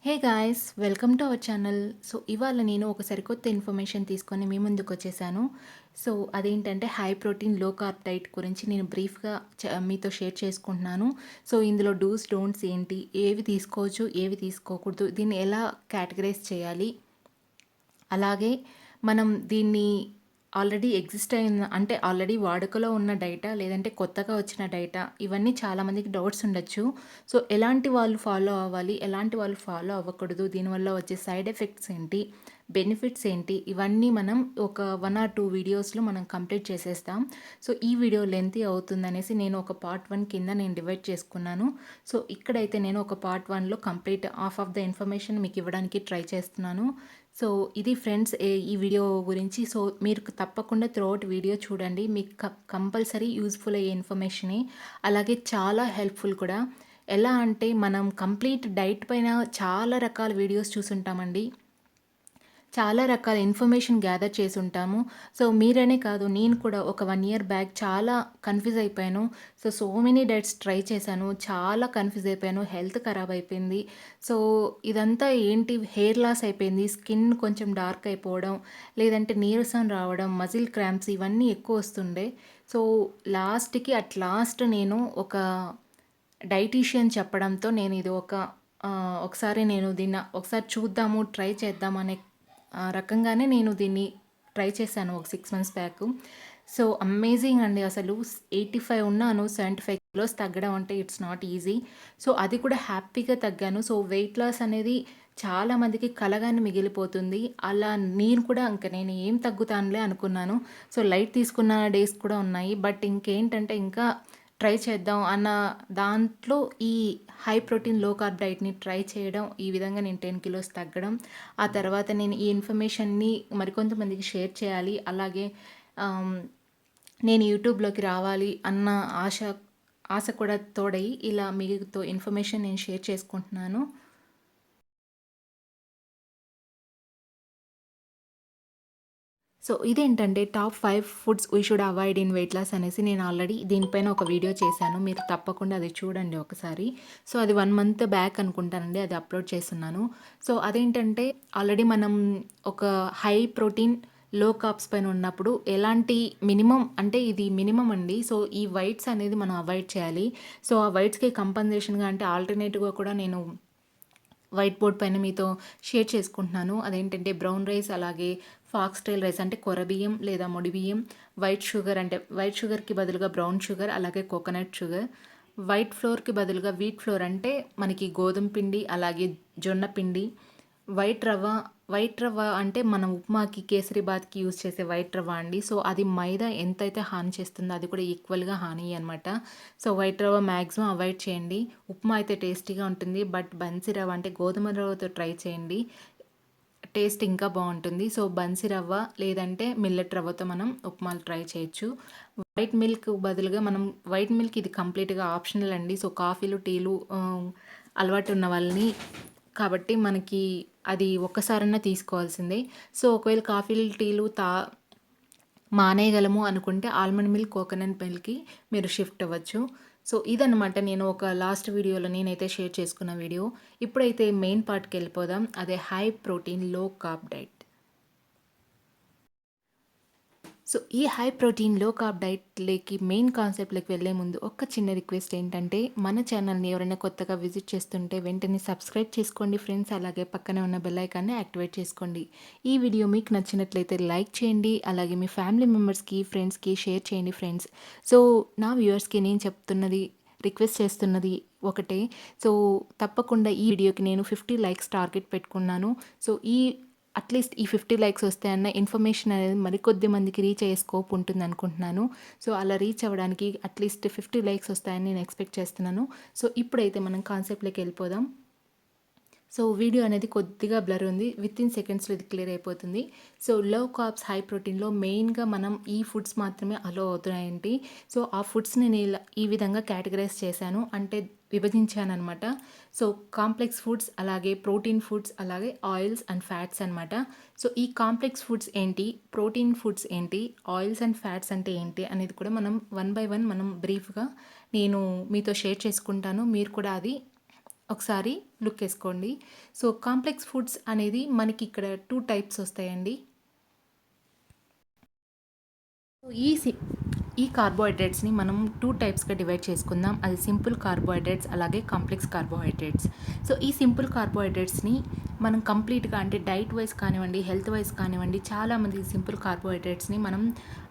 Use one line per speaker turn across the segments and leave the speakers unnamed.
Hey guys, welcome to our channel. So ఇవాళ నేను ఒక సరికొత్త ఇన్ఫర్మేషన్ తీసుకొని మీ ముందుకు వచ్చేసాను. సో అదేంటంటే high protein low carb diet గురించి నేను బ్రీఫ్గా మీతో షేర్ చేసుకుంటున్నాను. సో ఇందులో డూస్ డోంట్స్ ఏంటి, ఏవి తీసుకోవచ్చు, ఏవి తీసుకోకూడదు, దీన్ని ఎలా కేటగరైజ్ చేయాలి, అలాగే మనం దీన్ని ఆల్రెడీ ఎగ్జిస్ట్ అయిన అంటే ఆల్రెడీ వాడుకలో ఉన్న డేటా లేదంటే కొత్తగా వచ్చిన డేటా, ఇవన్నీ చాలామందికి డౌట్స్ ఉండొచ్చు. సో ఎలాంటి వాళ్ళు ఫాలో అవ్వాలి, ఎలాంటి వాళ్ళు ఫాలో అవ్వకూడదు, దీనివల్ల వచ్చే సైడ్ ఎఫెక్ట్స్ ఏంటి, బెనిఫిట్స్ ఏంటి, ఇవన్నీ మనం ఒక 1 ఆర్ 2 వీడియోస్లో మనం కంప్లీట్ చేసేస్తాం. సో ఈ వీడియో లెంతీ అవుతుందనేసి నేను ఒక పార్ట్ 1 కింద నేను డివైడ్ చేసుకున్నాను. సో ఇక్కడైతే నేను ఒక పార్ట్ 1లో complete half of the information మీకు ఇవ్వడానికి ట్రై చేస్తున్నాను. సో ఇది ఫ్రెండ్స్ ఈ వీడియో గురించి. సో మీరు తప్పకుండా త్రూఅవుట్ వీడియో చూడండి, మీకు కంపల్సరీ యూజ్ఫుల్ అయ్యే ఇన్ఫర్మేషనే, అలాగే చాలా హెల్ప్ఫుల్ కూడా. ఎలా అంటే మనం కంప్లీట్ డైట్ పైన చాలా రకాల వీడియోస్ చూసుంటామండి, చాలా రకాల ఇన్ఫర్మేషన్ గ్యాదర్ చేసి ఉంటాము. సో మీరనే కాదు, నేను కూడా ఒక 1 ఇయర్ బ్యాక్ చాలా కన్ఫ్యూజ్ అయిపోయాను. సో మెనీ డైట్స్ ట్రై చేశాను, చాలా కన్ఫ్యూజ్ అయిపోయాను, హెల్త్ ఖరాబ్ అయిపోయింది. సో ఇదంతా ఏంటి, హెయిర్ లాస్ అయిపోయింది, స్కిన్ కొంచెం డార్క్ అయిపోవడం, లేదంటే నీరసం రావడం, మజిల్ క్రాంప్స్ ఇవన్నీ ఎక్కువ వస్తుండే. సో లాస్ట్ నేను ఒక డైటీషియన్ చెప్పడంతో నేను ఇది ఒకసారి నేను దీన్ని ఒకసారి చూద్దాము, ట్రై చేద్దాం అనే రకంగానే నేను దీన్ని ట్రై చేశాను ఒక 6 మంత్స్ బ్యాక్. సో అమేజింగ్ అండి, అసలు 85 ఉన్నాను, 75 కిలోస్ తగ్గడం అంటే ఇట్స్ నాట్ ఈజీ. సో అది కూడా హ్యాపీగా తగ్గాను. సో వెయిట్ లాస్ అనేది చాలామందికి కలగానే మిగిలిపోతుంది. అలా నేను కూడా నేను ఏం తగ్గుతానులే అనుకున్నాను. సో లైట్ తీసుకున్న డేస్ కూడా ఉన్నాయి. బట్ ఇంకేంటంటే ఇంకా ట్రై చేద్దాం అన్న దాంట్లో ఈ హై ప్రోటీన్ లో కార్బ్ డైట్ని ట్రై చేయడం, ఈ విధంగా నేను 10 కిలోస్ తగ్గడం, ఆ తర్వాత నేను ఈ ఇన్ఫర్మేషన్ని మరికొంతమందికి షేర్ చేయాలి, అలాగే నేను యూట్యూబ్లోకి రావాలి అన్న ఆశ కూడా తోడై ఇలా మీతో ఇన్ఫర్మేషన్ నేను షేర్ చేసుకుంటున్నాను. సో ఇదేంటంటే top 5 foods we should avoid in weight loss అనేసి నేను ఆల్రెడీ దీనిపైన ఒక వీడియో చేశాను, మీరు తప్పకుండా అది చూడండి ఒకసారి. సో అది 1 మంత్ బ్యాక్ అనుకుంటానండి అది అప్లోడ్ చేస్తున్నాను. సో అదేంటంటే ఆల్రెడీ మనం ఒక హై ప్రోటీన్ లో కార్బ్స్ పైన ఉన్నప్పుడు ఎలాంటి మినిమం అంటే ఇది మినిమం అండి. సో ఈ వైట్స్ అనేది మనం అవాయిడ్ చేయాలి. సో ఆ వైట్స్కి కంపన్సేషన్గా అంటే ఆల్టర్నేటివ్గా కూడా నేను వైట్ బోర్డ్ పైన మీతో షేర్ చేసుకుంటున్నాను. అదేంటంటే బ్రౌన్ రైస్, అలాగే ఫాక్స్టైల్ రైస్ అంటే కొరబియ్యం లేదా మొడి బియ్యం, వైట్ షుగర్ అంటే వైట్ షుగర్కి బదులుగా బ్రౌన్ షుగర్, అలాగే కోకోనట్ షుగర్, వైట్ ఫ్లోర్కి బదులుగా వీట్ ఫ్లోర్ అంటే మనకి గోధుమ పిండి, అలాగే జొన్న పిండి, వైట్ రవ్వ. వైట్ రవ్వ అంటే మనం ఉప్మాకి, కేసరీబాత్కి యూజ్ చేసే వైట్ రవ్వ అండి. సో అది మైదా ఎంతైతే హాని చేస్తుందో అది కూడా ఈక్వల్గా హాని అనమాట. సో వైట్ రవ్వ మ్యాక్సిమం అవాయిడ్ చేయండి. ఉప్మా అయితే టేస్టీగా ఉంటుంది, బట్ బన్సీ రవ్వ అంటే గోధుమ రవ్వతో ట్రై చేయండి, టేస్ట్ ఇంకా బాగుంటుంది. సో బన్సీ రవ్వ లేదంటే మిల్లెట్ రవ్వతో మనం ఉప్మాలు ట్రై చేయొచ్చు. వైట్ మిల్క్ బదులుగా మనం వైట్ మిల్క్ ఇది కంప్లీట్గా ఆప్షనల్ అండి. సో కాఫీలు, టీలు అలవాటు ఉన్న వాళ్ళని కాబట్టి మనకి అది ఒక్కసారన్నా తీసుకోవాల్సిందే. సో ఒకవేళ కాఫీలు, టీలు మానేయగలము అనుకుంటే ఆల్మండ్ మిల్క్, కోకోనట్ మిల్క్కి మీరు షిఫ్ట్ అవ్వచ్చు. సో ఇదనమాట నేను ఒక లాస్ట్ వీడియోలో నేనైతే షేర్ చేసుకున్న వీడియో. ఇప్పుడైతే మెయిన్ పార్ట్కి వెళ్ళిపోదాం, అదే high protein low carb diet. So ఈ హై ప్రోటీన్ లో కార్బ్ డైట్లోకి మెయిన్ కాన్సెప్ట్లోకి వెళ్ళే ముందు ఒక చిన్న రిక్వెస్ట్ ఏంటంటే, మన ఛానల్ని ఎవరైనా కొత్తగా విజిట్ చేస్తుంటే వెంటనే సబ్స్క్రైబ్ చేసుకోండి ఫ్రెండ్స్, అలాగే పక్కనే ఉన్న బెల్ ఐకాన్ని యాక్టివేట్ చేసుకోండి. ఈ వీడియో మీకు నచ్చినట్లయితే లైక్ చేయండి, అలాగే మీ ఫ్యామిలీ మెంబర్స్కి, ఫ్రెండ్స్కి షేర్ చేయండి ఫ్రెండ్స్. సో నా వ్యూవర్స్కి నేను చెప్తున్నది, రిక్వెస్ట్ చేస్తున్నది ఒకటే. సో తప్పకుండా ఈ వీడియోకి నేను 50 లైక్స్ టార్గెట్ పెట్టుకున్నాను. సో అట్లీస్ట్ ఈ 50 లైక్స్ వస్తే అన్న ఇన్ఫర్మేషన్ అనేది మరికొద్ది మందికి రీచ్ అయ్యే స్కోప్ ఉంటుంది అనుకుంటున్నాను. సో అలా రీచ్ అవ్వడానికి అట్లీస్ట్ 50 లైక్స్ వస్తాయని నేను ఎక్స్పెక్ట్ చేస్తున్నాను. సో ఇప్పుడైతే మనం కాన్సెప్ట్లోకి వెళ్ళిపోదాం. సో వీడియో అనేది కొద్దిగా బ్లర్ ఉంది, వితిన్ సెకండ్స్లో ఇది క్లియర్ అయిపోతుంది. సో లో కార్బ్స్ హై ప్రోటీన్లో మెయిన్గా మనం ఈ ఫుడ్స్ మాత్రమే అలో అవుతున్నాయండి. సో ఆ ఫుడ్స్ని నేను ఈ విధంగా కేటగరైజ్ చేశాను, అంటే విభజించాను అనమాట. సో కాంప్లెక్స్ ఫుడ్స్, అలాగే ప్రోటీన్ ఫుడ్స్, అలాగే ఆయిల్స్ అండ్ ఫ్యాట్స్ అనమాట. సో ఈ కాంప్లెక్స్ ఫుడ్స్ ఏంటి, ప్రోటీన్ ఫుడ్స్ ఏంటి, ఆయిల్స్ అండ్ ఫ్యాట్స్ అంటే ఏంటి అనేది కూడా మనం 1 బై 1 మనం బ్రీఫ్గా నేను మీతో షేర్ చేసుకుంటాను. మీరు కూడా అది ఒకసారి లుక్ వేసుకోండి. సో కాంప్లెక్స్ ఫుడ్స్ అనేది మనకి ఇక్కడ 2 టైప్స్ వస్తాయండి. సో ఈ కార్బోహైడ్రేట్స్ని మనం 2 టైప్స్గా డివైడ్ చేసుకుందాం. అది సింపుల్ కార్బోహైడ్రేట్స్ అలాగే కాంప్లెక్స్ కార్బోహైడ్రేట్స్. సో ఈ సింపుల్ కార్బోహైడ్రేట్స్ని మనం కంప్లీట్గా అంటే డైట్ వైజ్ కానివ్వండి, హెల్త్ వైజ్ కానివ్వండి, చాలామంది సింపుల్ కార్బోహైడ్రేట్స్ని మనం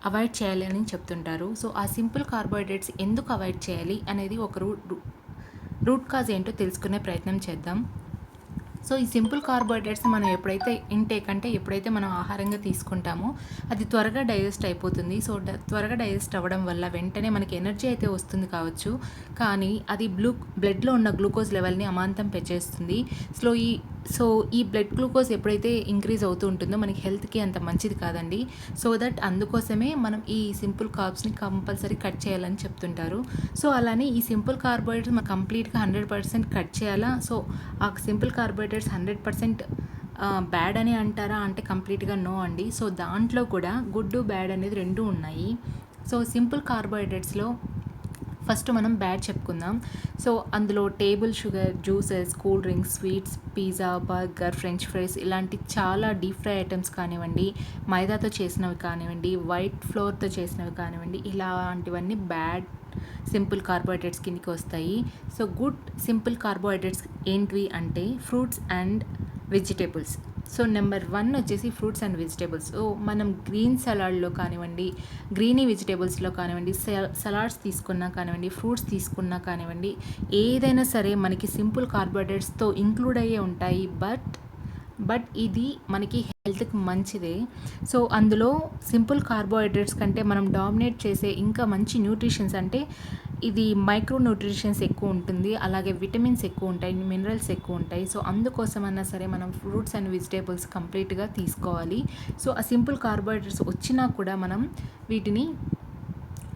అవాయిడ్ చేయాలి అని చెప్తుంటారు. సో ఆ సింపుల్ కార్బోహైడ్రేట్స్ ఎందుకు అవాయిడ్ చేయాలి అనేది ఒక రూట్ కాజ్ ఏంటో తెలుసుకునే ప్రయత్నం చేద్దాం. సో ఈ సింపుల్ కార్బోహైడ్రేట్స్ మనం ఎప్పుడైతే మనం ఆహారంగా తీసుకుంటామో అది త్వరగా డైజెస్ట్ అయిపోతుంది. సో త్వరగా డైజెస్ట్ అవ్వడం వల్ల వెంటనే మనకి ఎనర్జీ అయితే వస్తుంది కావచ్చు, కానీ అది బ్లడ్లో ఉన్న గ్లూకోజ్ లెవెల్ని అమాంతం పెంచేస్తుంది. సో ఈ బ్లడ్ గ్లూకోజ్ ఎప్పుడైతే ఇంక్రీజ్ అవుతూ ఉంటుందో మనకి హెల్త్కి అంత మంచిది కాదండి. సో దట్ అందుకోసమే మనం ఈ సింపుల్ కార్బ్స్ని కంపల్సరీ కట్ చేయాలని చెప్తుంటారు. సో అలానే ఈ సింపుల్ కార్బోహైడ్రేట్స్ మనం కంప్లీట్గా 100% కట్ చేయాలా? సో ఆ సింపుల్ కార్బోహైడ్రేట్స్ 100% బ్యాడ్ అని అంటారా అంటే కంప్లీట్గా నో అండి. సో దాంట్లో కూడా గుడ్ బ్యాడ్ అనేది రెండూ ఉన్నాయి. సో సింపుల్ కార్బోహైడ్రేట్స్లో ఫస్ట్ మనం బ్యాడ్ చెప్పుకుందాం. సో అందులో table sugar, juices, cool drinks, sweets, pizza, burger, French fries ఇలాంటి చాలా డీప్ ఫ్రై ఐటమ్స్ కానివ్వండి, మైదాతో చేసినవి కానివ్వండి, వైట్ ఫ్లోర్తో చేసినవి కానివ్వండి, ఇలాంటివన్నీ బ్యాడ్ సింపుల్ కార్బోహైడ్రేట్స్ కిందకి వస్తాయి. సో గుడ్ సింపుల్ కార్బోహైడ్రేట్స్ ఏంటివి అంటే fruits and vegetables. So number 1 వచ్చేసి ఫ్రూట్స్ అండ్ వెజిటేబుల్స్. సో మనం గ్రీన్ సలాడ్లో కానివ్వండి, గ్రీనీ వెజిటేబుల్స్లో కానివ్వండి, సలాడ్స్ తీసుకున్నా కానివ్వండి, ఫ్రూట్స్ తీసుకున్నా కానివ్వండి, ఏదైనా సరే మనకి సింపుల్ కార్బోహైడ్రేట్స్తో ఇంక్లూడ్ అయ్యే ఉంటాయి. బట్ ఇది మనకి హెల్త్కి మంచిదే. సో అందులో సింపుల్ కార్బోహైడ్రేట్స్ కంటే మనం డామినేట్ చేసే ఇంకా మంచి న్యూట్రిషన్స్ అంటే ఇది మైక్రో న్యూట్రిషన్స్ ఎక్కువ ఉంటుంది, అలాగే విటమిన్స్ ఎక్కువ ఉంటాయి, మినరల్స్ ఎక్కువ ఉంటాయి. సో అందుకోసమన్నా సరే మనం ఫ్రూట్స్ అండ్ వెజిటేబుల్స్ కంప్లీట్గా తీసుకోవాలి. సో ఆ సింపుల్ కార్బోహైడ్రేట్స్ వచ్చినా కూడా మనం వీటిని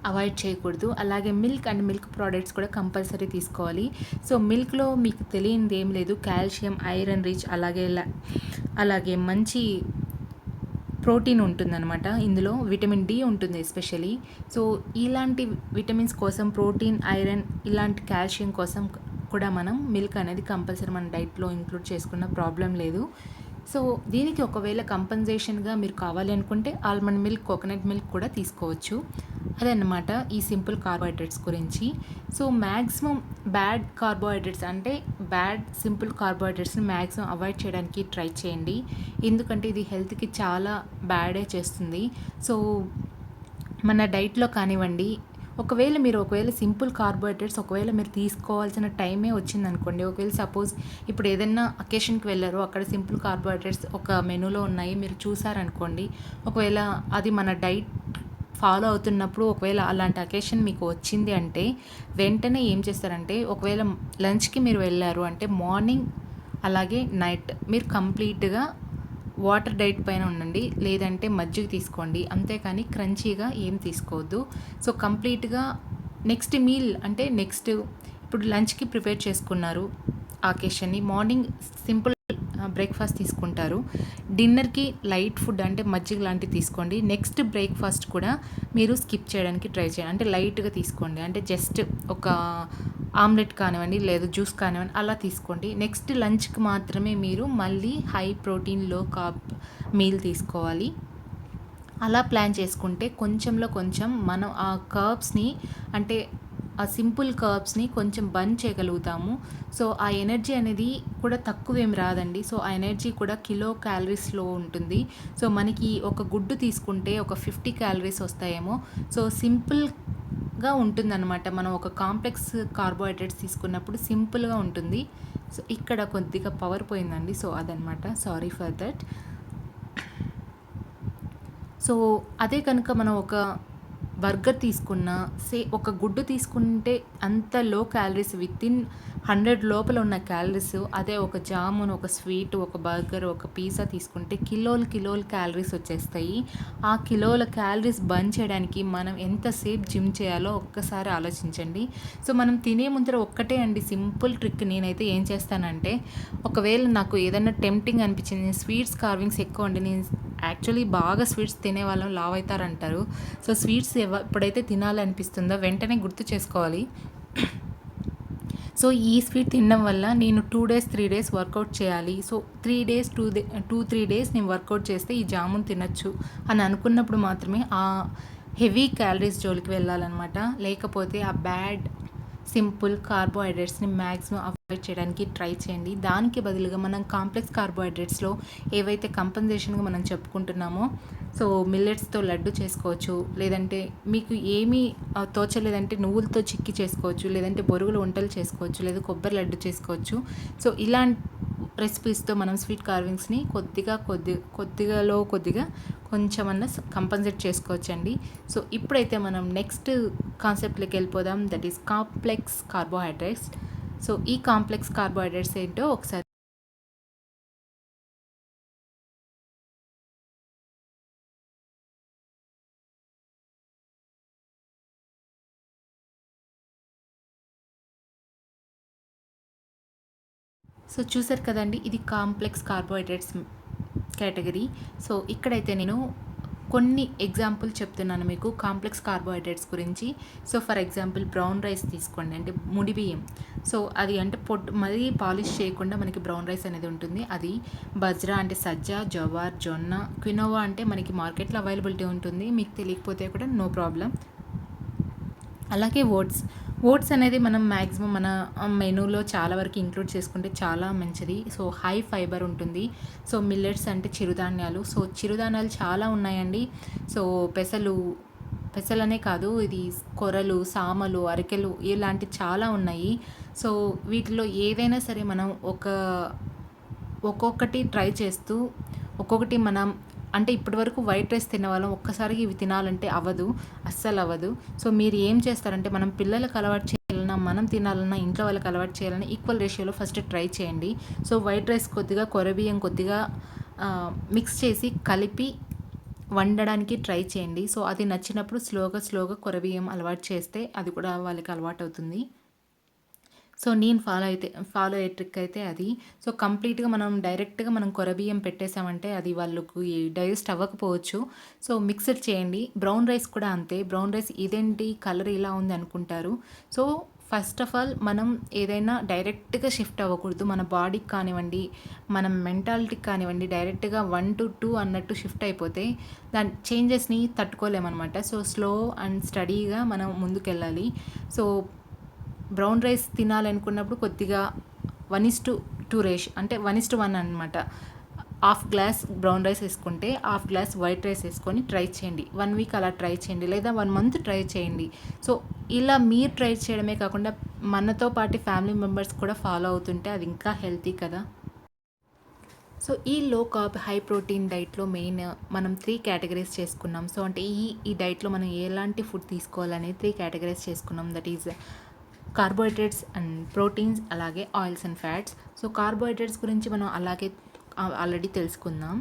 అవాయిడ్ చేయకూడదు. అలాగే మిల్క్ అండ్ మిల్క్ ప్రోడక్ట్స్ కూడా కంపల్సరీ తీసుకోవాలి. సో మిల్క్లో మీకు తెలియనిది ఏం లేదు, కాల్షియం, ఐరన్ రిచ్, అలాగే మంచి ప్రోటీన్ ఉంటుందన్నమాట. ఇందులో విటమిన్ డి ఉంటుంది ఎస్పెషలీ. సో ఇలాంటి విటమిన్స్ కోసం, ప్రోటీన్, ఐరన్, ఇలాంటి కాల్షియం కోసం కూడా మనం మిల్క్ అనేది కంపల్సరీ మన డైట్లో ఇంక్లూడ్ చేసుకున్న ప్రాబ్లం లేదు. సో దీనికి ఒకవేళ కంపెన్సేషన్గా మీరు కావాలి అనుకుంటే ఆల్మండ్ మిల్క్, కోకోనట్ మిల్క్ కూడా తీసుకోవచ్చు. అదన్నమాట ఈ సింపుల్ కార్బోహైడ్రేట్స్ గురించి. సో మ్యాక్సిమం బ్యాడ్ కార్బోహైడ్రేట్స్ అంటే బ్యాడ్ సింపుల్ కార్బోహైడ్రేట్స్ని మ్యాక్సిమం అవాయిడ్ చేయడానికి ట్రై చేయండి. ఎందుకంటే ఇది హెల్త్కి చాలా బ్యాడే చేస్తుంది. సో మన డైట్లో కానివ్వండి, ఒకవేళ సింపుల్ కార్బోహైడ్రేట్స్ మీరు తీసుకోవాల్సిన టైమే వచ్చిందనుకోండి, ఒకవేళ సపోజ్ ఇప్పుడు ఏదైనా అకేషన్కి వెళ్ళారు, అక్కడ సింపుల్ కార్బోహైడ్రేట్స్ ఒక మెనూలో ఉన్నాయి, మీరు చూసారనుకోండి, ఒకవేళ అది మన డైట్ ఫాలో అవుతున్నప్పుడు ఒకవేళ అలాంటి అకేషన్ మీకు వచ్చింది అంటే వెంటనే ఏం చేస్తారంటే, ఒకవేళ లంచ్కి మీరు వెళ్ళారు అంటే మార్నింగ్ అలాగే నైట్ మీరు కంప్లీట్గా వాటర్ డైట్ పైన ఉండండి, లేదంటే మజ్జిగ తీసుకోండి, అంతేకాని క్రంచీగా ఏం తీసుకోవద్దు. సో కంప్లీట్గా నెక్స్ట్ మీల్ అంటే ఇప్పుడు లంచ్కి ప్రిపేర్ చేసుకున్నారు, ఆకేషన్ని మార్నింగ్ సింపుల్ బ్రేక్ఫాస్ట్ తీసుకుంటారు, డిన్నర్కి లైట్ ఫుడ్ అంటే మజ్జిగ లాంటివి తీసుకోండి. నెక్స్ట్ బ్రేక్ఫాస్ట్ కూడా మీరు స్కిప్ చేయడానికి ట్రై చేయండి, అంటే లైట్గా తీసుకోండి, అంటే జస్ట్ ఒక ఆమ్లెట్ కానివ్వండి, లేదా జ్యూస్ కానివ్వండి అలా తీసుకోండి. నెక్స్ట్ లంచ్కి మాత్రమే మీరు మళ్ళీ high protein low carb meal తీసుకోవాలి. అలా ప్లాన్ చేసుకుంటే కొంచెంలో కొంచెం మనం ఆ కర్బ్స్ని అంటే ఆ సింపుల్ కర్బ్స్ని కొంచెం బర్న్ చేయగలుగుతాము. సో ఆ ఎనర్జీ అనేది కూడా తక్కువేం రాదండి. సో ఆ ఎనర్జీ కూడా కిలో క్యాలరీస్లో ఉంటుంది. సో మనకి ఒక గుడ్డు తీసుకుంటే ఒక 50 క్యాలరీస్ వస్తాయేమో. సో సింపుల్గా ఉంటుందన్నమాట. మనం ఒక కాంప్లెక్స్ కార్బోహైడ్రేట్స్ తీసుకున్నప్పుడు సింపుల్గా ఉంటుంది. సో ఇక్కడ కొద్దిగా పవర్ పోయిందండి, సో అదనమాట, సారీ ఫర్ దట్. సో అదే కనుక మనం ఒక బర్గర్ తీసుకున్నా, ఒక గుడ్డు తీసుకుంటే అంత లో క్యాలరీస్, వితిన్ 100 లోపల ఉన్న క్యాలరీస్. అదే ఒక జామున్, ఒక స్వీట్, ఒక బర్గర్, ఒక పిజ్జా తీసుకుంటే కిలోలు క్యాలరీస్ వచ్చేస్తాయి. ఆ కిలోల క్యాలరీస్ బర్న్ చేయడానికి మనం ఎంతసేపు జిమ్ చేయాలో ఒక్కసారి ఆలోచించండి. సో మనం తినే ముందర ఒక్కటే అండి సింపుల్ ట్రిక్. నేనైతే ఏం చేస్తానంటే, ఒకవేళ నాకు ఏదైనా టెంప్టింగ్ అనిపించింది, నేను స్వీట్స్ కార్వింగ్స్ ఎక్కువ అండి, నేను యాక్చువల్లీ బాగా స్వీట్స్ తినే వాళ్ళం లావ్ అవుతారంటారు. సో స్వీట్స్ ఎప్పుడైతే తినాలనిపిస్తుందో వెంటనే గుర్తు చేసుకోవాలి. సో ఈ స్వీట్ తినడం వల్ల నేను 2 డేస్ 3 డేస్ వర్కౌట్ చేయాలి. సో 3 డేస్ 3 డేస్ నేను వర్కౌట్ చేస్తే ఈ జామున్ తినొచ్చు అని అనుకున్నప్పుడు మాత్రమే ఆ హెవీ క్యాలరీస్ జోలికి వెళ్ళాలన్నమాట. లేకపోతే ఆ బ్యాడ్ సింపుల్ కార్బోహైడ్రేట్స్ని మ్యాక్సిమం అవాయిడ్ చేయడానికి ట్రై చేయండి. దానికి బదులుగా మనం కాంప్లెక్స్ కార్బోహైడ్రేట్స్లో ఏవైతే కంపెన్సేషన్గా మనం చెప్పుకుంటున్నామో, సో మిల్లెట్స్తో లడ్డు చేసుకోవచ్చు, లేదంటే మీకు ఏమీ తోచలేదంటే నువ్వులతో చిక్కి చేసుకోవచ్చు, లేదంటే బొరుగులు వంటలు చేసుకోవచ్చు, లేదా కొబ్బరి లడ్డు చేసుకోవచ్చు. సో ఇలాంటి రెసిపీస్తో మనం స్వీట్ కార్వింగ్స్ని కొద్దిగా కొంచెమన్నా కంపన్సేట్ చేసుకోవచ్చండి. సో ఇప్పుడైతే మనం నెక్స్ట్ కాన్సెప్ట్లోకి వెళ్ళిపోదాం, that is complex carbohydrates. So ఈ కాంప్లెక్స్ కార్బోహైడ్రేట్స్ ఏంటో ఒకసారి సో చూసారు కదండి, ఇది కాంప్లెక్స్ కార్బోహైడ్రేట్స్ కేటగిరీ. సో ఇక్కడైతే నేను కొన్ని ఎగ్జాంపుల్ చెప్తున్నాను మీకు కాంప్లెక్స్ కార్బోహైడ్రేట్స్ గురించి. So for example brown rice తీసుకోండి, అంటే ముడి బియ్యం. సో అది అంటే మరీ పాలిష్ చేయకుండా మనకి బ్రౌన్ రైస్ అనేది ఉంటుంది. అది బజ్రా అంటే సజ్జ, జవార్, జొన్న, క్వినోవా అంటే మనకి మార్కెట్లో అవైలబిలిటీ ఉంటుంది, మీకు తెలియకపోతే కూడా నో ప్రాబ్లం. అలాగే ఓట్స్ అనేది మనం మ్యాక్సిమం మన మెనూలో చాలా వరకు ఇంక్లూడ్ చేసుకుంటే చాలా మంచిది. సో హై ఫైబర్ ఉంటుంది. సో మిల్లెట్స్ అంటే చిరుధాన్యాలు. సో చిరుధాన్యాలు చాలా ఉన్నాయండి. సో పెసలనే కాదు, ఇది కొర్రలు, సామలు, అరికెలు ఇలాంటి చాలా ఉన్నాయి. సో వీటిలో ఏదైనా సరే మనం ఒక్కొక్కటి ట్రై చేస్తూ ఒక్కొక్కటి మనం అంటే ఇప్పటివరకు వైట్ రైస్ తినేవాళ్ళం, ఒక్కసారికి ఇవి తినాలంటే అస్సలు అవ్వదు. సో మీరు ఏం చేస్తారంటే, మనం పిల్లలకు అలవాటు చేయాలన్నా, మనం తినాలన్నా, ఇంట్లో వాళ్ళకి అలవాటు చేయాలన్నా ఈక్వల్ రేషియోలో ఫస్ట్ ట్రై చేయండి. సో వైట్ రైస్ కొద్దిగా, కొరబియ్యం కొద్దిగా మిక్స్ చేసి కలిపి వండడానికి ట్రై చేయండి. సో అది నచ్చినప్పుడు స్లోగా కొరబియ్యం అలవాటు చేస్తే అది కూడా వాళ్ళకి అలవాటు అవుతుంది. సో నేను ఫాలో అయ్యే ట్రిక్ అయితే అది. సో కంప్లీట్గా డైరెక్ట్గా మనం కొరబియ్యం పెట్టేసామంటే అది వాళ్ళకి డైజెస్ట్ అవ్వకపోవచ్చు. సో మిక్సర్ చేయండి. బ్రౌన్ రైస్ కూడా అంతే. బ్రౌన్ రైస్ ఇదేంటి కలర్ ఇలా ఉంది అనుకుంటారు. సో ఫస్ట్ ఆఫ్ ఆల్ మనం ఏదైనా డైరెక్ట్గా షిఫ్ట్ అవ్వకూడదు. మన బాడీకి కానివ్వండి, మన మెంటాలిటీకి కానివ్వండి, డైరెక్ట్గా 1 to 2 అన్నట్టు షిఫ్ట్ అయిపోతే దాని చేంజెస్ని తట్టుకోలేమన్నమాట. సో స్లో అండ్ స్టడీగా మనం ముందుకెళ్ళాలి. సో బ్రౌన్ రైస్ తినాలనుకున్నప్పుడు కొద్దిగా 1:2 రేషియో, అంటే 1:1 అనమాట. హాఫ్ గ్లాస్ బ్రౌన్ రైస్ వేసుకుంటే హాఫ్ గ్లాస్ వైట్ రైస్ వేసుకొని ట్రై చేయండి. 1 వీక్ అలా ట్రై చేయండి, లేదా 1 మంత్ ట్రై చేయండి. సో ఇలా మీరు ట్రై చేయడమే కాకుండా మనతో పాటు ఫ్యామిలీ మెంబర్స్ కూడా ఫాలో అవుతుంటే అది ఇంకా హెల్తీ కదా. సో ఈ లో కార్బ్ హై ప్రోటీన్ డైట్లో మెయిన్ మనం 3 కేటగిరీస్ చేసుకున్నాం. సో అంటే ఈ డైట్లో మనం ఎలాంటి ఫుడ్ తీసుకోవాలనే 3 కేటగిరీస్ చేసుకున్నాం. That is carbohydrates and proteins, అలాగే oils and fats. So carbohydrates గురించి మనం ఆల్రెడీ తెలుసుకుందాం.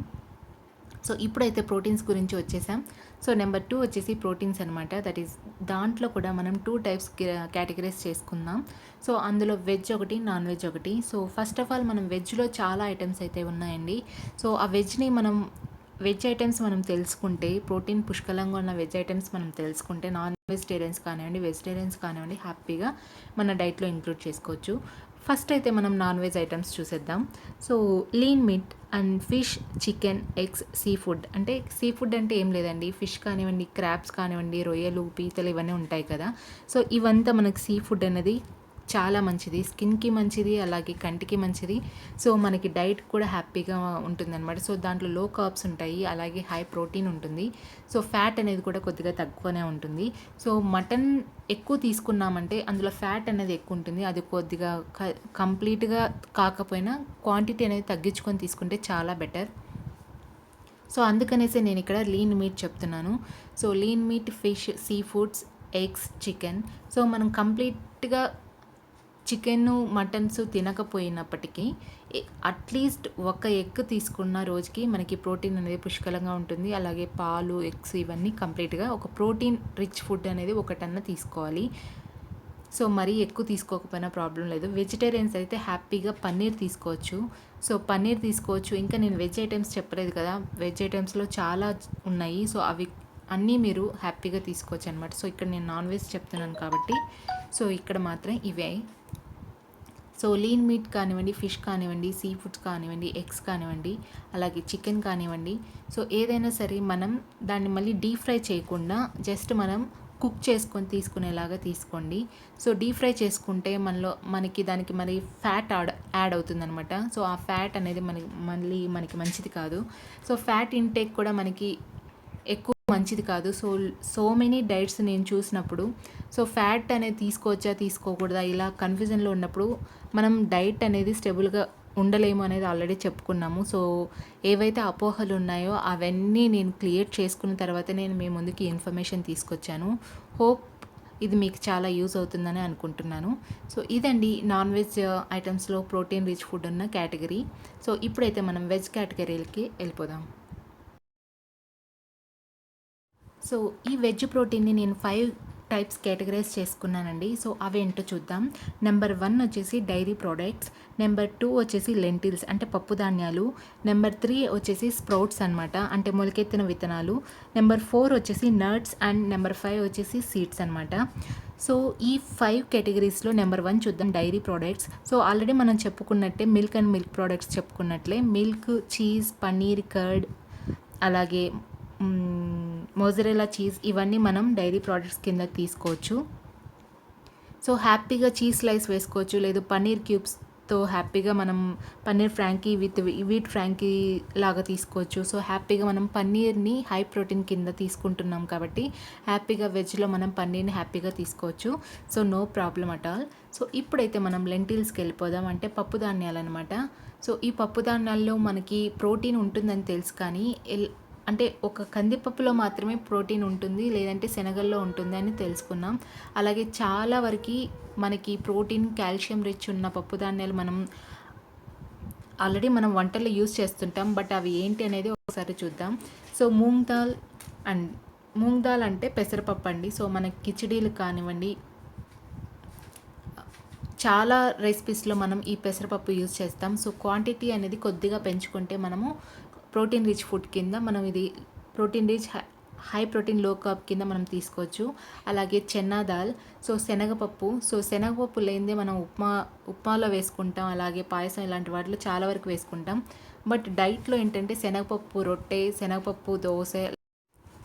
సో ఇప్పుడైతే ప్రోటీన్స్ గురించి వచ్చేసాం. సో నెంబర్ 2 వచ్చేసి ప్రోటీన్స్ అనమాట. దట్ ఈస్ దాంట్లో కూడా మనం 2 టైప్స్ కేటగిరీస్ చేసుకుందాం. సో అందులో వెజ్ ఒకటి, నాన్ వెజ్ ఒకటి. సో ఫస్ట్ ఆఫ్ ఆల్ మనం వెజ్లో చాలా ఐటమ్స్ అయితే ఉన్నాయండి. సో ఆ వెజ్ ఐటమ్స్ మనం తెలుసుకుంటే, ప్రోటీన్ పుష్కలంగా ఉన్న వెజ్ ఐటమ్స్ మనం తెలుసుకుంటే, నాన్ వెజిటేరియన్స్ కానివ్వండి, వెజిటేరియన్స్ కానివ్వండి, హ్యాపీగా మన డైట్లో ఇంక్లూడ్ చేసుకోవచ్చు. ఫస్ట్ అయితే మనం నాన్ వెజ్ ఐటమ్స్ చూసేద్దాం. So lean meet and fish, chicken, eggs, sea food. అంటే సీ ఫుడ్ అంటే ఏం లేదండి, ఫిష్ కానివ్వండి, క్రాబ్స్ కానివ్వండి, రొయ్యలు, పీతలు ఇవన్నీ ఉంటాయి కదా. సో ఇవంతా మనకి సీ ఫుడ్ అనేది చాలా మంచిది, స్కిన్కి మంచిది, అలాగే కంటికి మంచిది. సో మనకి డైట్ కూడా హ్యాపీగా ఉంటుందన్నమాట. సో దాంట్లో లో కార్బ్స్ ఉంటాయి, అలాగే హై ప్రోటీన్ ఉంటుంది. సో ఫ్యాట్ అనేది కూడా కొద్దిగా తక్కువనే ఉంటుంది. సో మటన్ ఎక్కువ తీసుకున్నామంటే అందులో ఫ్యాట్ అనేది ఎక్కువ ఉంటుంది. అది కొద్దిగా కంప్లీట్గా కాకపోయినా క్వాంటిటీ అనేది తగ్గించుకొని తీసుకుంటే చాలా బెటర్. సో అందుకనేసి నేను ఇక్కడ లీన్ మీట్ చెప్తున్నాను. So lean meet, fish, sea foods, eggs, chicken. So మనం కంప్లీట్గా చికెన్, మటన్స్ తినకపోయినప్పటికీ అట్లీస్ట్ ఒక ఎగ్ తీసుకున్న రోజుకి మనకి ప్రోటీన్ అనేది పుష్కలంగా ఉంటుంది. అలాగే పాలు, ఎగ్స్ ఇవన్నీ కంప్లీట్గా ఒక ప్రోటీన్ రిచ్ ఫుడ్ అనేది ఒకటన్నా తీసుకోవాలి. సో మరీ ఎక్కువ తీసుకోకపోయినా ప్రాబ్లం లేదు. వెజిటేరియన్స్ అయితే హ్యాపీగా పన్నీర్ తీసుకోవచ్చు. సో పన్నీర్ తీసుకోవచ్చు. ఇంకా నేను వెజ్ ఐటమ్స్ చెప్పలేదు కదా, వెజ్ ఐటమ్స్లో చాలా ఉన్నాయి. సో అవి అన్నీ మీరు హ్యాపీగా తీసుకోవచ్చు అనమాట. సో ఇక్కడ నేను నాన్ వెజ్ చెప్తున్నాను కాబట్టి సో ఇక్కడ మాత్రం ఇవే. సో లీన్ మీట్ కానివ్వండి, ఫిష్ కానివ్వండి, సీ ఫుడ్స్ కానివ్వండి, ఎగ్స్ కానివ్వండి, అలాగే చికెన్ కానివ్వండి. సో ఏదైనా సరే మనం దాన్ని మళ్ళీ డీప్ ఫ్రై చేయకుండా జస్ట్ మనం కుక్ చేసుకొని తీసుకునేలాగా తీసుకోండి. సో డీప్ ఫ్రై చేసుకుంటే మనకి దానికి మరి ఫ్యాట్ యాడ్ అవుతుందనమాట. సో ఆ ఫ్యాట్ అనేది మనకి మంచిది కాదు. సో ఫ్యాట్ ఇంటేక్ కూడా మనకి ఎక్కువ మంచిది కాదు. సో మెనీ డైట్స్ నేను చూసినప్పుడు సో ఫ్యాట్ అనేది తీసుకోవచ్చా తీసుకోకూడదా ఇలా కన్ఫ్యూజన్లో ఉన్నప్పుడు మనం డైట్ అనేది స్టెబుల్గా ఉండలేము అనేది ఆల్రెడీ చెప్పుకున్నాము. సో ఏవైతే అపోహలు ఉన్నాయో అవన్నీ నేను క్లియర్ చేసుకున్న తర్వాత నేను మీ ముందుకి ఇన్ఫర్మేషన్ తీసుకొచ్చాను. హోప్ ఇది మీకు చాలా యూజ్ అవుతుందని అనుకుంటున్నాను. సో ఇదండి నాన్ వెజ్ ఐటమ్స్లో ప్రోటీన్ రిచ్ ఫుడ్ ఉన్న కేటగిరీ. సో ఇప్పుడైతే మనం వెజ్ కేటగిరీలకి వెళ్ళిపోదాం. సో ఈ వెజ్ ప్రోటీన్ని నేను 5 టైప్స్ కేటగరైజ్ చేసుకున్నానండి. సో అవేంటో చూద్దాం. నెంబర్ 1 వచ్చేసి డైరీ ప్రోడక్ట్స్, నెంబర్ 2 వచ్చేసి లెంటిల్స్ అంటే పప్పు ధాన్యాలు, నెంబర్ 3 వచ్చేసి స్ప్రౌట్స్ అనమాట అంటే మొలకెత్తిన విత్తనాలు, నెంబర్ 4 వచ్చేసి నట్స్ అండ్ నెంబర్ 5 వచ్చేసి సీడ్స్ అనమాట. సో ఈ 5 కేటగిరీస్లో నెంబర్ 1 చూద్దాం, డైరీ ప్రోడక్ట్స్. సో ఆల్రెడీ మనం చెప్పుకున్నట్టే మిల్క్ అండ్ మిల్క్ ప్రోడక్ట్స్ చెప్పుకున్నట్లే మిల్క్, చీజ్, పన్నీర్, కర్డ్, అలాగే మోజరెలా చీజ్ ఇవన్నీ మనం డైరీ ప్రోడక్ట్స్ కింద తీసుకోవచ్చు. సో హ్యాపీగా చీజ్ స్లైస్ వేసుకోవచ్చు, లేదు పన్నీర్ క్యూబ్స్తో హ్యాపీగా మనం paneer Frankie with wheat Frankie లాగా తీసుకోవచ్చు. సో హ్యాపీగా మనం పన్నీర్ని హై ప్రోటీన్ కింద తీసుకుంటున్నాం కాబట్టి హ్యాపీగా వెజ్లో మనం పన్నీర్ని హ్యాపీగా తీసుకోవచ్చు. So no problem at all. So ఇప్పుడైతే మనం లెంటిల్స్కి వెళ్ళిపోదాం, అంటే పప్పు ధాన్యాలు అనమాట. సో ఈ పప్పు ధాన్యాల్లో మనకి ప్రోటీన్ ఉంటుందని తెలుసు, కానీ అంటే ఒక కందిపప్పులో మాత్రమే ప్రోటీన్ ఉంటుంది, లేదంటే శనగల్లో ఉంటుంది అని తెలుసుకున్నాం. అలాగే చాలా వరకు మనకి ప్రోటీన్, కాల్షియం రిచ్ ఉన్న పప్పు ధాన్యాలు ఆల్రెడీ మనం వంటల్లో యూజ్ చేస్తుంటాం. బట్ అవి ఏంటి అనేది ఒకసారి చూద్దాం. సో మూంగ్ దాల్ అంటే పెసరపప్పు అండి. సో మన కిచిడీలు కానివ్వండి, చాలా రెసిపీస్లో మనం ఈ పెసరపప్పు యూజ్ చేస్తాం. సో క్వాంటిటీ అనేది కొద్దిగా పెంచుకుంటే మనము ప్రోటీన్ రిచ్ ఫుడ్ కింద మనం ఇది protein rich high protein low carb కింద మనం తీసుకోవచ్చు. అలాగే చెన్నా దాల్, సో శనగపప్పు. సో శనగపప్పు లేనిదే మనం ఉప్మాలో వేసుకుంటాం, అలాగే పాయసం ఇలాంటి వాటిలో చాలా వరకు వేసుకుంటాం. బట్ డైట్లో ఏంటంటే శనగపప్పు రొట్టె, శనగపప్పు దోశ,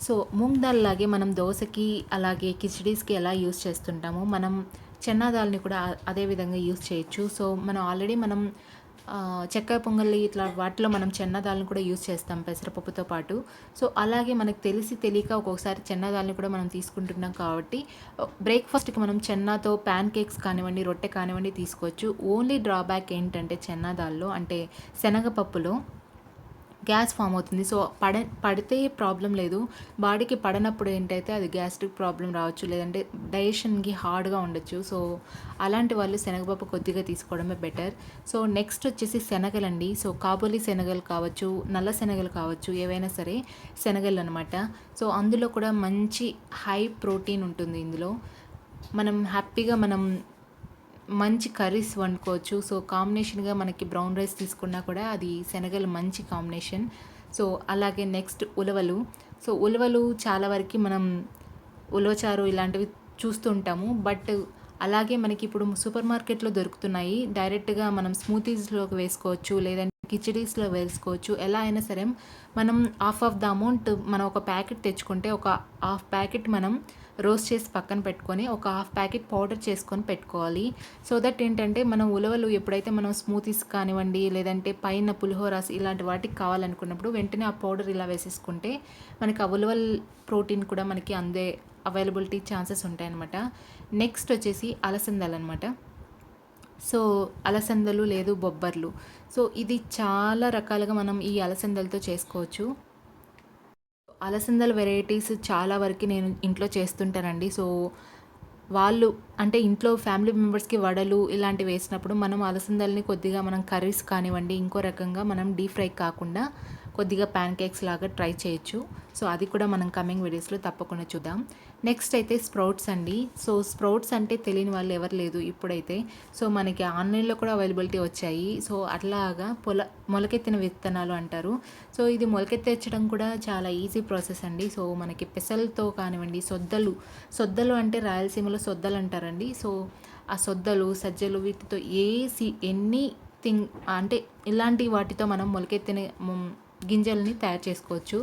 సో మూంగ్ దాల్ లాగే మనం దోశకి అలాగే కిచడీస్కి ఎలా యూస్ చేస్తుంటామో మనం చెన్నా దాల్ని కూడా అదే విధంగా యూస్ చేయొచ్చు. సో ఆల్రెడీ మనం చక్కెర పొంగలి ఇట్లా వాటిలో మనం చెన్నా దాల్ని కూడా యూస్ చేస్తాం పెసరపప్పుతో పాటు. సో అలాగే మనకు తెలియక ఒక్కొక్కసారి చెన్నా దాల్ని కూడా మనం తీసుకుంటున్నాం కాబట్టి బ్రేక్ఫాస్ట్కి మనం చెన్నాతో ప్యాన్ కేక్స్ కానివ్వండి, రొట్టె కానివ్వండి తీసుకోవచ్చు. ఓన్లీ డ్రాబ్యాక్ ఏంటంటే చెన్నా దాల్లో అంటే శనగపప్పులో గ్యాస్ ఫామ్ అవుతుంది. సో పడితే ప్రాబ్లం లేదు, బాడీకి పడనప్పుడు ఏంటైతే అది గ్యాస్ట్రిక్ ప్రాబ్లం రావచ్చు, లేదంటే డైజెషన్కి హార్డ్గా ఉండొచ్చు. సో అలాంటి వాళ్ళు శనగపప్పు కొద్దిగా తీసుకోవడమే బెటర్. సో నెక్స్ట్ వచ్చేసి శనగలండి. సో కాబూలీ శనగలు కావచ్చు, నల్ల శనగలు కావచ్చు, ఏవైనా సరే శనగలు అనమాట. సో అందులో కూడా మంచి హై ప్రోటీన్ ఉంటుంది. ఇందులో మనం హ్యాపీగా మంచి కర్రీస్ వండుకోవచ్చు. సో కాంబినేషన్గా మనకి బ్రౌన్ రైస్ తీసుకున్నా కూడా అది శనగలు మంచి కాంబినేషన్. సో అలాగే నెక్స్ట్ ఉలవలు. సో ఉలవలు చాలా వరకు మనం ఉలవచారు ఇలాంటివి చూస్తూ ఉంటాము. బట్ అలాగే మనకి ఇప్పుడు సూపర్ మార్కెట్లో దొరుకుతున్నాయి. డైరెక్ట్గా మనం స్మూతీస్లోకి వేసుకోవచ్చు, లేదంటే కిచడీస్లో వేసుకోవచ్చు. ఎలా అయినా సరే మనం హాఫ్ ఆఫ్ ద అమౌంట్ మనం ఒక ప్యాకెట్ తెచ్చుకుంటే ఒక హాఫ్ ప్యాకెట్ మనం రోస్ట్ చేసి పక్కన పెట్టుకొని ఒక హాఫ్ ప్యాకెట్ పౌడర్ చేసుకొని పెట్టుకోవాలి. సో దట్ ఏంటంటే మనం ఉలవలు ఎప్పుడైతే మనం స్మూతీస్ కానివ్వండి, లేదంటే పైన పులిహోరాస్ ఇలాంటి వాటికి కావాలనుకున్నప్పుడు వెంటనే ఆ పౌడర్ ఇలా వేసేసుకుంటే మనకి ఆ ఉలవల్ ప్రోటీన్ కూడా మనకి అందే అవైలబిలిటీ ఛాన్సెస్ ఉంటాయన్నమాట. నెక్స్ట్ వచ్చేసి అలసందలు అనమాట. సో అలసందలు లేదు బొబ్బర్లు. సో ఇది చాలా రకాలుగా మనం ఈ అలసందలతో చేసుకోవచ్చు. అలసందల వెరైటీస్ చాలా వరకు నేను ఇంట్లో చేస్తుంటానండి. సో వాళ్ళు అంటే ఇంట్లో ఫ్యామిలీ మెంబర్స్కి వడలు ఇలాంటివి వేసినప్పుడు మనం అలసందల్ని కొద్దిగా మనం కర్రీస్ కానివ్వండి, ఇంకో రకంగా మనం డీప్ ఫ్రై కాకుండా కొద్దిగా ప్యాన్ కేక్స్ లాగా ట్రై చేయొచ్చు. సో అది కూడా మనం కమింగ్ వీడియోస్లో తప్పకుండా చూద్దాం. నెక్స్ట్ అయితే స్ప్రౌట్స్ అండి. సో స్ప్రౌట్స్ అంటే తెలియని వాళ్ళు ఎవరు లేదు ఇప్పుడైతే. సో మనకి ఆన్లైన్లో కూడా అవైలబిలిటీ వచ్చాయి. సో అట్లాగా మొలకెత్తిన విత్తనాలు అంటారు. సో ఇది మొలకెత్తెచ్చడం కూడా చాలా ఈజీ ప్రాసెస్ అండి. సో మనకి పెసలతో కానివ్వండి, సొద్దలు అంటే రాయలసీమలో సొద్దలు అంటారండి. సో ఆ సొద్దలు, సజ్జలు వీటితో ఎనీథింగ్ అంటే ఇలాంటి వాటితో మనం మొలకెత్తిన గింజల్ని తయారు చేసుకోవచ్చు.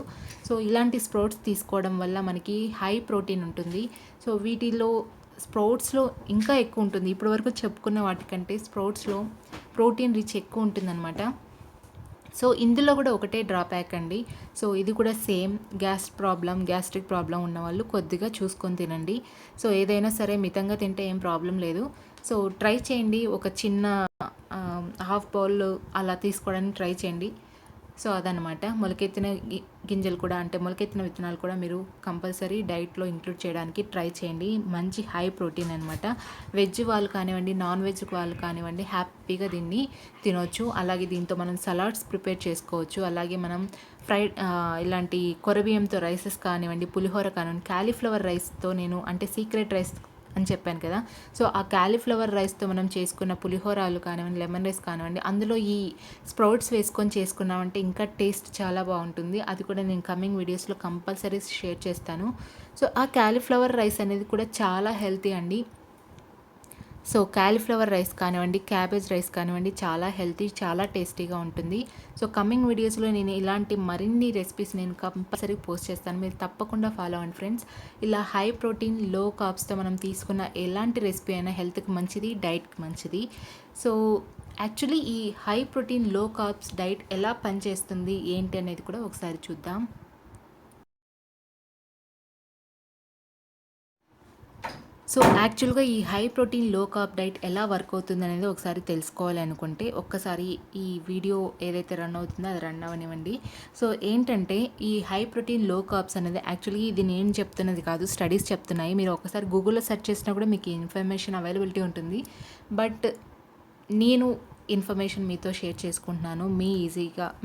సో ఇలాంటి స్ప్రౌట్స్ తీసుకోవడం వల్ల మనకి హై ప్రోటీన్ ఉంటుంది. సో వీటిలో స్ప్రౌట్స్లో ఇంకా ఎక్కువ ఉంటుంది. ఇప్పటివరకు చెప్పుకున్న వాటికంటే స్ప్రౌట్స్లో ప్రోటీన్ రిచ్ ఎక్కువ ఉంటుందన్నమాట. సో ఇందులో కూడా ఒకటే డ్రాబ్యాక్ అండి. సో ఇది కూడా సేమ్ గ్యాస్ట్రిక్ ప్రాబ్లం ఉన్నవాళ్ళు కొద్దిగా చూసుకొని తినండి. సో ఏదైనా సరే మితంగా తింటే ఏం ప్రాబ్లం లేదు. సో ట్రై చేయండి, ఒక చిన్న హాఫ్ బౌల్ అలా తీసుకోవడానికి ట్రై చేయండి. సో అదనమాట. మొలకెత్తిన గింజలు కూడా అంటే మొలకెత్తిన విత్తనాలు కూడా మీరు కంపల్సరీ డైట్లో ఇంక్లూడ్ చేయడానికి ట్రై చేయండి. మంచి హై ప్రోటీన్ అనమాట. వెజ్ వాళ్ళు కానివ్వండి, నాన్ వెజ్ వాళ్ళు కానివ్వండి, హ్యాపీగా దీన్ని తినొచ్చు. అలాగే దీంతో మనం సలాడ్స్ ప్రిపేర్ చేసుకోవచ్చు. అలాగే మనం ఇలాంటి కొరబియ్యంతో రైసెస్ కానివ్వండి, పులిహోర కానివ్వండి, క్యాలీఫ్లవర్ రైస్తో నేను అంటే సీక్రెట్ రైస్ అని చెప్పాను కదా. సో ఆ క్యాలీఫ్లవర్ రైస్తో మనం చేసుకున్న పులిహోరాలు కానివ్వండి, లెమన్ రైస్ కానివ్వండి, అందులో ఈ స్ప్రౌట్స్ వేసుకొని చేసుకున్నామంటే ఇంకా టేస్ట్ చాలా బాగుంటుంది. అది కూడా నేను కమింగ్ వీడియోస్లో కంపల్సరీ షేర్ చేస్తాను. సో ఆ క్యాలీఫ్లవర్ రైస్ అనేది కూడా చాలా హెల్తీ అండి. సో క్యాలీఫ్లవర్ రైస్ కానివ్వండి, క్యాబేజ్ రైస్ కానివ్వండి, చాలా హెల్తీ, చాలా టేస్టీగా ఉంటుంది. సో కమింగ్ వీడియోస్లో నేను ఇలాంటి మరిన్ని రెసిపీస్ నేను కంపల్సరీ పోస్ట్ చేస్తాను. మీరు తప్పకుండా ఫాలో అవ్వండి ఫ్రెండ్స్. ఇలా హై ప్రోటీన్ లో కార్బ్స్తో మనం తీసుకున్న ఎలాంటి రెసిపీ అయినా హెల్త్కి మంచిది, డైట్కి మంచిది. సో యాక్చువల్లీ ఈ హై ప్రోటీన్ లో కార్బ్స్ డైట్ ఎలా పనిచేస్తుంది ఏంటి అనేది కూడా ఒకసారి చూద్దాం. సో యాక్చువల్గా ఈ high protein low carb diet ఎలా వర్క్ అవుతుంది అనేది ఒకసారి తెలుసుకోవాలి అనుకుంటే ఒక్కసారి ఈ వీడియో ఏదైతే రన్ అవుతుందో అది రన్ అవనివ్వండి. సో ఏంటంటే ఈ హై ప్రోటీన్ లో కార్బ్స్ అనేది యాక్చువల్లీ ఇది నేను చెప్తున్నది కాదు, స్టడీస్ చెప్తున్నాయి. మీరు ఒకసారి గూగుల్లో సెర్చ్ చేసినా కూడా మీకు ఇన్ఫర్మేషన్ అవైలబిలిటీ ఉంటుంది. బట్ నేను ఇన్ఫర్మేషన్ మీతో షేర్ చేసుకుంటున్నాను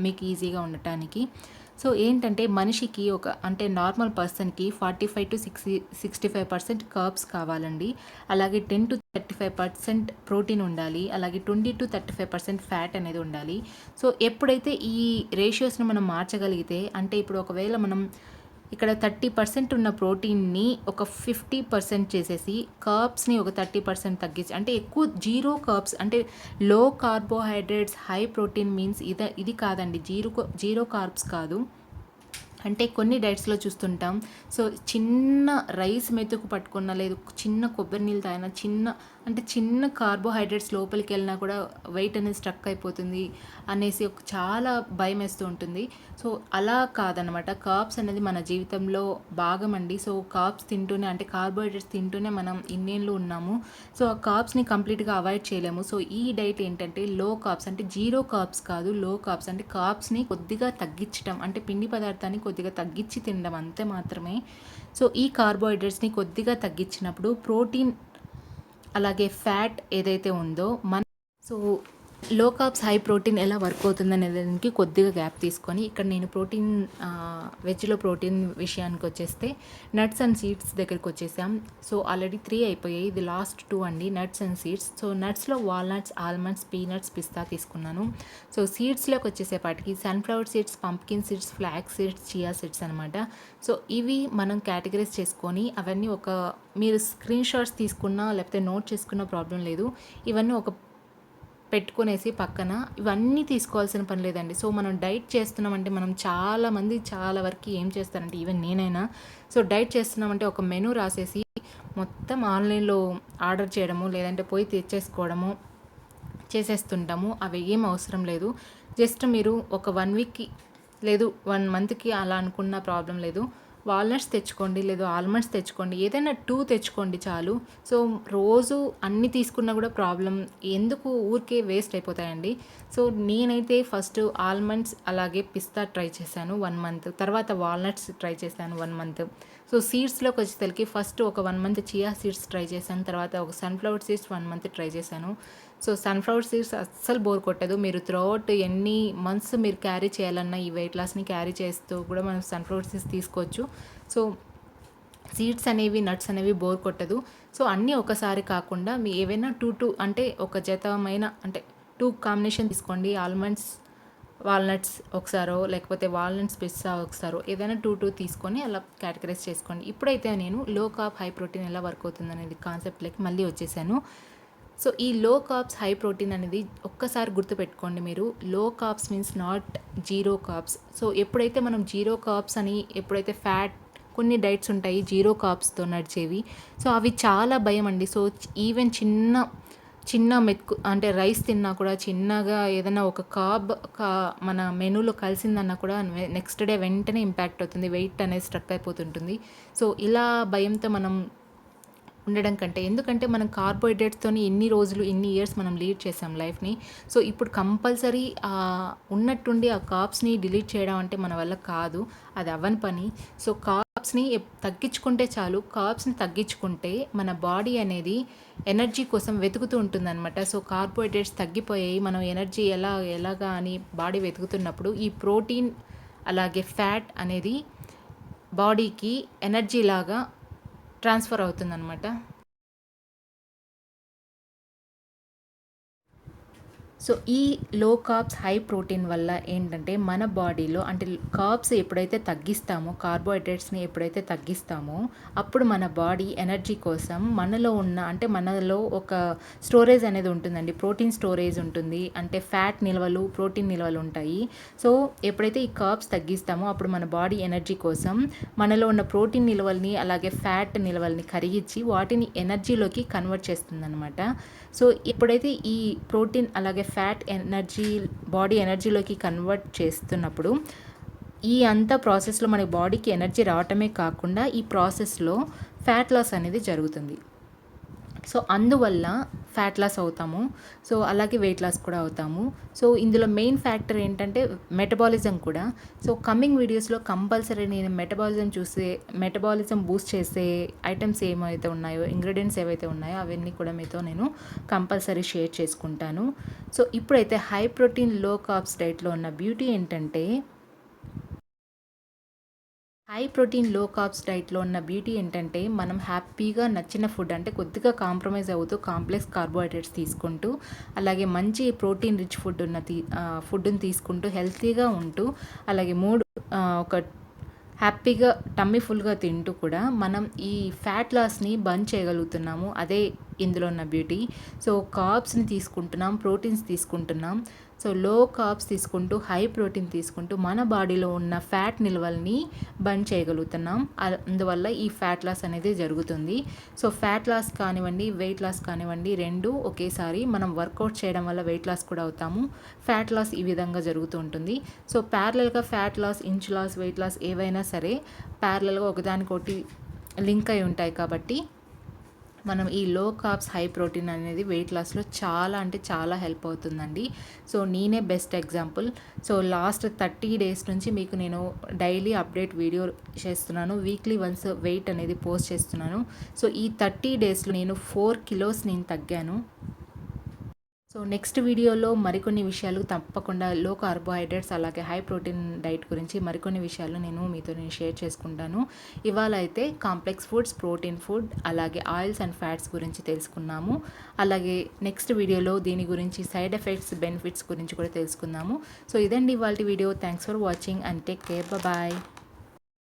మీకు ఈజీగా ఉండటానికి. సో ఏంటంటే మనిషికి అంటే నార్మల్ పర్సన్కి 45 to 65% కార్బ్స్ కావాలండి. అలాగే 10 to 35% ప్రోటీన్ ఉండాలి. అలాగే 20 to 35% ఫ్యాట్ అనేది ఉండాలి. సో ఎప్పుడైతే ఈ రేషియోస్ని మనం మార్చగలిగితే, అంటే ఇప్పుడు ఒకవేళ మనం ఇక్కడ 30% ఉన్న ప్రోటీన్ని ఒక 50% చేసేసి కార్బ్స్ని ఒక 30% తగ్గించి, అంటే ఎక్కువ జీరో కార్బ్స్ అంటే లో కార్బోహైడ్రేట్స్ హై ప్రోటీన్ మీన్స్ ఇది కాదండి. జీరో కార్బ్స్ కాదు. అంటే కొన్ని డైట్స్లో చూస్తుంటాం. సో చిన్న రైస్ మెతుకు పట్టుకున్న, లేదు చిన్న కొబ్బరి నీళ్ళు తాగినా, చిన్న కార్బోహైడ్రేట్స్ లోపలికి వెళ్ళినా కూడా వెయిట్ అనేది స్ట్రక్ అయిపోతుంది అనేసి చాలా భయం వేస్తూ ఉంటుంది. సో అలా కాదనమాట. కార్బ్స్ అనేది మన జీవితంలో భాగం అండి. సో కార్బ్స్ తింటూనే, అంటే కార్బోహైడ్రేట్స్ తింటూనే మనం ఇన్నేళ్ళు ఉన్నాము. సో ఆ కార్బ్స్ని కంప్లీట్గా అవాయిడ్ చేయలేము. సో ఈ డైట్ ఏంటంటే లో కార్బ్స్, అంటే జీరో కార్బ్స్ కాదు, లో కార్బ్స్ అంటే కార్బ్స్ని కొద్దిగా తగ్గించడం, అంటే పిండి పదార్థాన్ని కొద్దిగా తగ్గించి తినడం అంతే మాత్రమే. సో ఈ కార్బోహైడ్రేట్స్ని కొద్దిగా తగ్గించినప్పుడు ప్రోటీన్ అలాగే ఫ్యాట్ ఏదైతే ఉందో సో లో కార్బ్స్ హై ప్రోటీన్ ఎలా వర్క్ అవుతుంది అనేదానికి కొద్దిగా గ్యాప్ తీసుకొని, ఇక్కడ నేను వెజ్లో ప్రోటీన్ విషయానికి వచ్చేస్తే నట్స్ అండ్ సీడ్స్ దగ్గరికి వచ్చేసాం. సో ఆల్రెడీ 3 అయిపోయాయి, ఇది లాస్ట్ 2 అండి, నట్స్ అండ్ సీడ్స్. సో నట్స్లో వాల్నట్స్, ఆల్మండ్స్, పీనట్స్, పిస్తా తీసుకున్నాను. సో సీడ్స్లోకి వచ్చేసేపాటికి sunflower seeds, pumpkin seeds, flax seeds, chia seeds అనమాట. సో ఇవి మనం కేటగరైజ్ చేసుకొని అవన్నీ మీరు స్క్రీన్ షాట్స్ తీసుకున్నా లేకపోతే నోట్ చేసుకున్న ప్రాబ్లం లేదు. ఇవన్నీ పెట్టుకునేసి పక్కన, ఇవన్నీ తీసుకోవాల్సిన పని లేదండి. సో మనం డైట్ చేస్తున్నామంటే మనం చాలా వరకు ఏం చేస్తారంటే, ఈవెన్ నేనైనా, సో డైట్ చేస్తున్నామంటే ఒక మెనూ రాసేసి మొత్తం ఆన్లైన్లో ఆర్డర్ చేయడము, లేదంటే పోయి తెచ్చేసుకోవడము చేసేస్తుంటాము. అవి ఏం అవసరం లేదు. జస్ట్ మీరు ఒక 1 వీక్కి లేదు 1 మంత్కి అలా అనుకున్న ప్రాబ్లం లేదు. వాల్నట్స్ తెచ్చుకోండి, లేదు ఆల్మండ్స్ తెచ్చుకోండి, ఏదైనా 2 తెచ్చుకోండి చాలు. సో రోజు అన్నీ తీసుకున్నా కూడా ప్రాబ్లం ఎందుకు, ఊరికే వేస్ట్ అయిపోతాయండి. సో నేనైతే ఫస్ట్ ఆల్మండ్స్ అలాగే పిస్తా ట్రై చేశాను 1 మంత్, తర్వాత వాల్నట్స్ ట్రై చేశాను 1 మంత్. సో సీడ్స్లోకి వచ్చేసరికి ఫస్ట్ ఒక 1 మంత్ చియా సీడ్స్ ట్రై చేశాను, తర్వాత ఒక సన్ఫ్లవర్ సీడ్స్ 1 మంత్ ట్రై చేశాను. సో సన్ఫ్లవర్ సీడ్స్ అస్సలు బోర్ కొట్టదు. మీరు త్రూఅవుట్ ఎన్ని మంత్స్ మీరు క్యారీ చేయాలన్నా, ఈ వెయిట్ లాస్ని క్యారీ చేస్తూ కూడా మనం సన్ఫ్లవర్ సీడ్స్ తీసుకోవచ్చు. సో సీడ్స్ అనేవి, నట్స్ అనేవి బోర్ కొట్టదు. సో అన్నీ ఒకసారి కాకుండా మీ ఏవైనా 2 అంటే ఒక జతమైన, అంటే 2 కాంబినేషన్ తీసుకోండి. ఆల్మండ్స్ వాల్నట్స్ ఒకసారో, లేకపోతే వాల్నట్స్ పిస్తా ఒకసారో, ఏదైనా 2 తీసుకొని అలా కేటగరైజ్ చేసుకోండి. ఇప్పుడైతే నేను లో కార్బ్ హై ప్రోటీన్ ఎలా వర్క్ అవుతుంది అనేది కాన్సెప్ట్లోకి మళ్ళీ వచ్చేసాను. సో ఈ లో కార్బ్స్ హై ప్రోటీన్ అనేది ఒక్కసారి గుర్తుపెట్టుకోండి మీరు. లో carbs means not zero carbs. So ఎప్పుడైతే మనం జీరో కార్బ్స్ అని ఎప్పుడైతే ఫ్యాట్ కొన్ని డైట్స్ ఉంటాయి జీరో కార్బ్స్తో నడిచేవి. సో అవి చాలా భయం అండి. సో ఈవెన్ చిన్న మెతుకు అంటే రైస్ తిన్నా కూడా చిన్నగా ఏదైనా ఒక మన మెనూలో కలిసిందన్నా కూడా నెక్స్ట్ డే వెంటనే ఇంపాక్ట్ అవుతుంది. వెయిట్ అనేది స్ట్రక్ అయిపోతుంటుంది. సో ఇలా భయంతో మనం ఉండడం కంటే, ఎందుకంటే మనం కార్బోహైడ్రేట్స్తోని ఎన్ని రోజులు ఎన్ని ఇయర్స్ మనం లీడ్ చేసాం లైఫ్ని. సో ఇప్పుడు కంపల్సరీ ఉన్నట్టుండి ఆ కార్బ్స్ని డిలీట్ చేయడం అంటే మన వల్ల కాదు, అది అవ్వని పని. సో కార్బ్స్ని తగ్గించుకుంటే చాలు. కార్బ్స్ని తగ్గించుకుంటే మన బాడీ అనేది ఎనర్జీ కోసం వెతుకుతూ ఉంటుందన్నమాట. సో కార్బోహైడ్రేట్స్ తగ్గిపోయాయి, మనం ఎనర్జీ ఎలాగా అని బాడీ వెతుకుతున్నప్పుడు ఈ ప్రోటీన్ అలాగే ఫ్యాట్ అనేది బాడీకి ఎనర్జీ లాగా ట్రాన్స్ఫర్ అవుతుందన్నమాట. సో ఈ లో కార్బ్స్ హై ప్రోటీన్ వల్ల ఏంటంటే మన బాడీలో అంటే కార్బ్స్ ఎప్పుడైతే తగ్గిస్తామో, కార్బోహైడ్రేట్స్ని ఎప్పుడైతే తగ్గిస్తామో అప్పుడు మన బాడీ ఎనర్జీ కోసం మనలో ఒక స్టోరేజ్ అనేది ఉంటుందండి. ప్రోటీన్ స్టోరేజ్ ఉంటుంది, అంటే ఫ్యాట్ నిల్వలు ప్రోటీన్ నిల్వలు ఉంటాయి. సో ఎప్పుడైతే ఈ కార్బ్స్ తగ్గిస్తామో అప్పుడు మన బాడీ ఎనర్జీ కోసం మనలో ఉన్న ప్రోటీన్ నిల్వల్ని అలాగే ఫ్యాట్ నిల్వల్ని కరిగించి వాటిని ఎనర్జీలోకి కన్వర్ట్ చేస్తుందన్నమాట. సో ఎప్పుడైతే ఈ ప్రోటీన్ అలాగే ఫ్యాట్ ఎనర్జీ బాడీ ఎనర్జీలోకి కన్వర్ట్ చేస్తున్నప్పుడు ఈ అంత ప్రాసెస్లో మన బాడీకి ఎనర్జీ రావటమే కాకుండా ఈ ప్రాసెస్లో ఫ్యాట్ లాస్ అనేది జరుగుతుంది. సో అందువల్ల ఫ్యాట్ లాస్ అవుతాము. సో అలాగే వెయిట్ లాస్ కూడా అవుతాము. సో ఇందులో మెయిన్ ఫ్యాక్టర్ ఏంటంటే మెటబాలిజం కూడా. సో కమింగ్ వీడియోస్లో కంపల్సరీ నేను మెటబాలిజం బూస్ట్ చేసే ఐటమ్స్ ఏమైతే ఉన్నాయో, ఇంగ్రీడియంట్స్ ఏవైతే ఉన్నాయో అవన్నీ కూడా మీతో నేను కంపల్సరీ షేర్ చేసుకుంటాను. సో ఇప్పుడైతే హై ప్రోటీన్ లో కార్బ్స్ డైట్లో ఉన్న బ్యూటీ ఏంటంటే, హై ప్రోటీన్ లో కార్బ్స్ డైట్లో ఉన్న బ్యూటీ ఏంటంటే మనం హ్యాపీగా నచ్చిన ఫుడ్ అంటే కొద్దిగా కాంప్రమైజ్ అవుతూ కాంప్లెక్స్ కార్బోహైడ్రేట్స్ తీసుకుంటూ అలాగే మంచి ప్రోటీన్ రిచ్ ఫుడ్ని తీసుకుంటూ హెల్తీగా ఉంటూ అలాగే ఒక హ్యాపీగా టమ్మీ ఫుల్గా తింటూ కూడా మనం ఈ ఫ్యాట్ లాస్ని బర్న్ చేయగలుగుతున్నాము. అదే ఇందులో ఉన్న బ్యూటీ. సో కార్బ్స్ని తీసుకుంటున్నాం, ప్రోటీన్స్ తీసుకుంటున్నాం. సో లో కార్బ్స్ తీసుకుంటూ హై ప్రోటీన్ తీసుకుంటూ మన బాడీలో ఉన్న ఫ్యాట్ నిల్వల్ని బర్న్ చేయగలుగుతున్నాం. అందువల్ల ఈ ఫ్యాట్ లాస్ అనేది జరుగుతుంది. సో ఫ్యాట్ లాస్ కానివ్వండి, వెయిట్ లాస్ కానివ్వండి, రెండు ఒకేసారి మనం వర్కౌట్ చేయడం వల్ల వెయిట్ లాస్ కూడా అవుతాము. ఫ్యాట్ లాస్ ఈ విధంగా జరుగుతూ ఉంటుంది. సో ప్యారలల్గా fat loss, inch loss, weight loss ఏవైనా సరే ప్యారలల్గా ఒకదానికొకటి లింక్ అయి ఉంటాయి. కాబట్టి మనం ఈ లో కార్బ్స్ హై ప్రోటీన్ అనేది వెయిట్ లాస్లో చాలా అంటే చాలా హెల్ప్ అవుతుందండి. సో నేనే best example. So last 30 days నుంచి మీకు నేను డైలీ అప్డేట్ వీడియో చేస్తున్నాను. వీక్లీ వన్స్ వెయిట్ అనేది పోస్ట్ చేస్తున్నాను. సో ఈ 30 డేస్లో నేను 4 కిలోస్ నేను తగ్గాను. సో నెక్స్ట్ వీడియోలో మరికొన్ని విషయాలు తప్పకుండా లో కార్బోహైడ్రేట్స్ అలాగే హై ప్రోటీన్ డైట్ గురించి మరికొన్ని విషయాలు నేను షేర్ చేసుకుంటాను. ఇవాళ అయితే కాంప్లెక్స్ ఫుడ్స్, ప్రోటీన్ ఫుడ్ అలాగే ఆయిల్స్ అండ్ ఫ్యాట్స్ గురించి తెలుసుకున్నాము. అలాగే నెక్స్ట్ వీడియోలో దీని గురించి సైడ్ ఎఫెక్ట్స్, బెనిఫిట్స్ గురించి కూడా తెలుసుకుందాము. సో ఇదండి ఇవాళ video. Thanks for watching and take care. Bye.